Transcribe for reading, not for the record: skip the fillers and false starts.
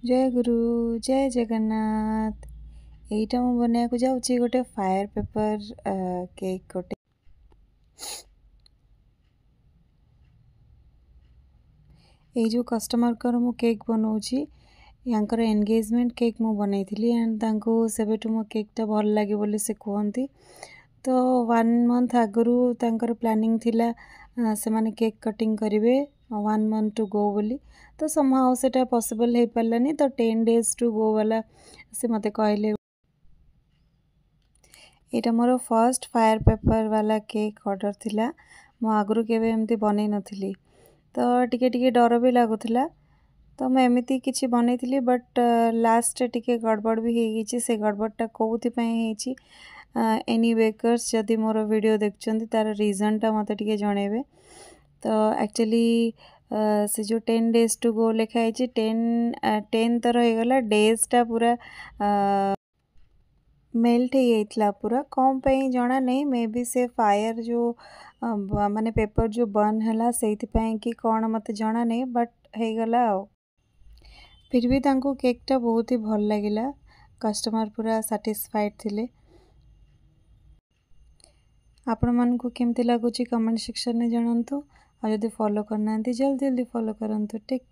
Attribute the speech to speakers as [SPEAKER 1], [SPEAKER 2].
[SPEAKER 1] जय गुरु जय जगन्नाथ। एटा मु बनिया को जाउची गोटे फायर पेपर केक गोटे ये जो कस्टमर कर मु केक बनाऊची यांकर एंगेजमेंट केक मु बनैथिली एंड तांको सेबेटु मो केकटा भल लागे बोली से कहंती। तो 1 मंथ आगरू तांकर प्लानिंग थिला से माने केक कटिंग करिवे 1 मंथ टू गो बोली। तो समहाउ सेटा पॉसिबल हे पालानी तो 10 डेज टू गो वाला से मते कहले एटा मोर फर्स्ट फायर पेपर वाला केक ऑर्डर थिला। मो आगरू केबे एमती बनै नथिली तो टिके टिके डर भी लागुथिला। तो मैं एमती किछि बनैथिली बट लास्ट टिके गड़बड़ भी हे गईछि। से गड़बड़टा कोउथि पय हेछि एनी बेकर्स जदि मोर वीडियो देखछन्ती तार रीजन टा मते टिके जणेबे। तो एक्चुअली से जो 10 डेज टू गो लिखा है 10 तो रही गला डेज टा पूरा मेल्ट हो जाइतला पूरा कम पे जना नहीं मे बी से फायर जो माने पेपर जो बर्न हैला सेति पय कि कोन मते जना नहीं बट हे गला फिर भी तांको केकटा बहुत ही भल लागिला। कस्टमर पूरा सैटिस्फाइड थिले। आपण मन को केमती लागुची कमेंट सेक्शन में जणंतु और जदि फॉलो करना जल्दी जल्दी फॉलो करंतु। टेक